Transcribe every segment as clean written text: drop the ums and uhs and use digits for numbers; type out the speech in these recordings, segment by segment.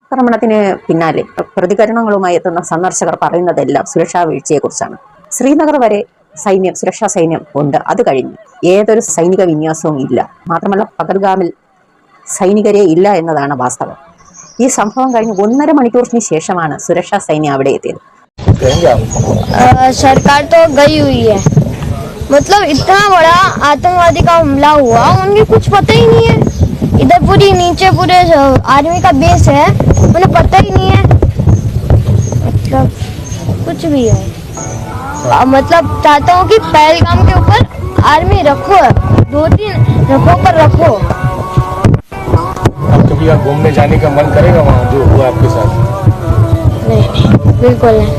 ആക്രമണത്തിന് പിന്നാലെ പ്രതികരണങ്ങളുമായി എത്തുന്ന സന്ദർശകർ പറയുന്നതെല്ലാം സുരക്ഷാ വീഴ്ചയെക്കുറിച്ചാണ്. ശ്രീനഗർ വരെ സുരക്ഷാ സൈന്യം ഉണ്ട്. അത് കഴിഞ്ഞ് ഏതൊരു സൈനിക വിന്യാസവും ഇല്ല. മാത്രമല്ല പഹൽഗാമിൽ സൈനികരെ ഇല്ല എന്നതാണ് വാസ്തവം. ഈ സംഭവം കഴിഞ്ഞ് 1.5 മണിക്കൂറിന് ശേഷമാണ് സുരക്ഷാ സൈന്യം അവിടെ എത്തിയത്. सरकार तो गई हुई है, मतलब इतना बड़ा आतंकवादी का हमला हुआ, उनके कुछ पता ही नहीं है। इधर पूरी नीचे पूरे आर्मी का बेस है, उन्हें पता ही नहीं है, मतलब कुछ भी है। मतलब चाहता हूँ कि पहलगाम के ऊपर आर्मी रखो, 2-3 रखो पर रखो। कभी आप घूमने जाने का मन करेगा वहाँ जो हुआ आपके साथ? नहीं, बिल्कुल नहीं।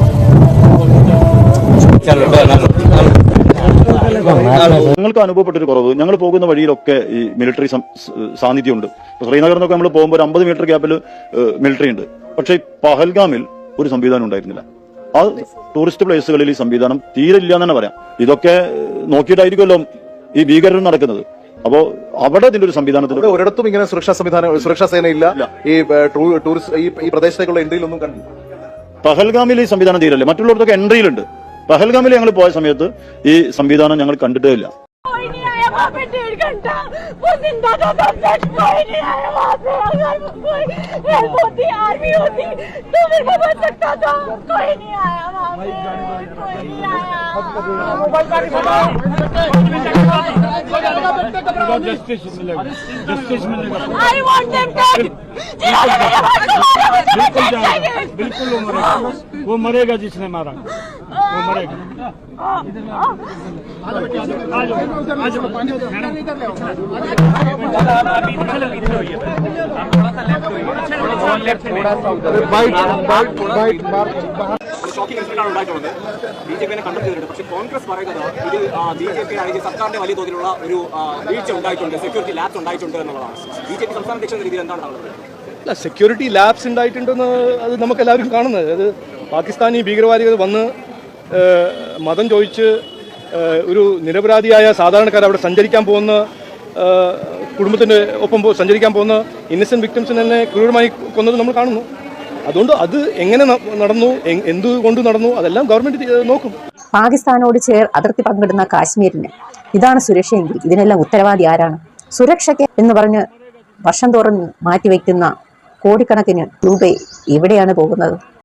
ഞങ്ങൾക്ക് അനുഭവപ്പെട്ടൊരു കുറവ്, ഞങ്ങൾ പോകുന്ന വഴിയിലൊക്കെ ഈ മിലിറ്ററി സാന്നിധ്യമുണ്ട്. ശ്രീനഗറിൽ നിന്നൊക്കെ നമ്മൾ പോകുമ്പോൾ ഒരു 50 മീറ്റർ ഗ്യാപ്പിൽ മിലിറ്ററി ഉണ്ട്. പക്ഷേ പഹൽഗാമിൽ ഒരു സംവിധാനം ഉണ്ടായിരുന്നില്ല. ആ ടൂറിസ്റ്റ് പ്ലേസുകളിൽ ഈ സംവിധാനം തീരെ ഇല്ല എന്ന് തന്നെ പറയാം. ഇതൊക്കെ നോക്കിയിട്ടായിരിക്കുമല്ലോ ഈ ഭീകരർ നടക്കുന്നത്. അപ്പോ അവിടെ ഇതിന്റെ ഒരു സംവിധാനത്തിൽ ഒരിടത്തും ഇങ്ങനെ സുരക്ഷാ സേന ഇല്ല. ഈ ടൂറിസ്റ്റ് ഈ പ്രദേശത്തേക്കുള്ള എൻട്രിയിലൊന്നും കണ്ടില്ല. പഹൽഗാമിൽ ഈ സംവിധാനം തീരല്ലേ, മറ്റുള്ളവർക്കൊക്കെ എൻട്രിയിലുണ്ട്. പഹൽഗാമിൽ ഞങ്ങൾ പോയ സമയത്ത് ഈ സംവിധാനം ഞങ്ങൾ കണ്ടിട്ടേ ഇല്ല. बिल्कुल वो मरेगा जिसने मारा, वो मरेगा। ഷോക്കിംഗ് ഇൻസിഡന്റാണ് ഉണ്ടായിട്ടുള്ളത്. ബിജെപിയെ കണ്ടെത്തിയിട്ടുണ്ട്. പക്ഷേ കോൺഗ്രസ് പറയുന്നത് ഇത് ബിജെപി അല്ലെങ്കിൽ സർക്കാരിന്റെ വലിയ തോതിലുള്ള ഒരു വീഴ്ച ഉണ്ടായിട്ടുണ്ട്, സെക്യൂരിറ്റി ലാപ്സ് ഉണ്ടായിട്ടുണ്ട് എന്നുള്ളതാണ്. ബിജെപി സംസ്ഥാന അധ്യക്ഷ രീതിയിൽ എന്താണ് താങ്കളുടെ? അല്ല, സെക്യൂരിറ്റി ലാപ്സ് ഉണ്ടായിട്ടുണ്ടെന്ന് അത് നമുക്ക് എല്ലാവരും കാണുന്നത്. അത് പാകിസ്ഥാനി ഭീകരവാദികൾ വന്ന് മതം ചോദിച്ച് ഒരു നിരപരാധിയായ സാധാരണക്കാർ അവിടെ സഞ്ചരിക്കാൻ പോകുന്ന കുടുംബത്തിൻ്റെ ഒപ്പം സഞ്ചരിക്കാൻ പോകുന്ന ഇന്നസെന്റ് വിക്ടിംസിനെ തന്നെ ക്രൂരമായി കൊന്നത് നമ്മൾ കാണുന്നു. അതുകൊണ്ട് അത് എങ്ങനെ നടന്നു, എന്തുകൊണ്ട് നടന്നു, അതെല്ലാം ഗവൺമെന്റ് നോക്കും. പാകിസ്ഥാനോട് അതിർത്തി പങ്കിടുന്ന കാശ്മീരിന് ഇതാണ് സുരക്ഷയെങ്കിൽ ഇതിനെല്ലാം ഉത്തരവാദി ആരാണ്? സുരക്ഷയ്ക്ക് എന്ന് പറഞ്ഞ് വർഷം തോറും മാറ്റിവെക്കുന്ന കോടിക്കണക്കിന് രൂപ എവിടെയാണ് പോകുന്നത്?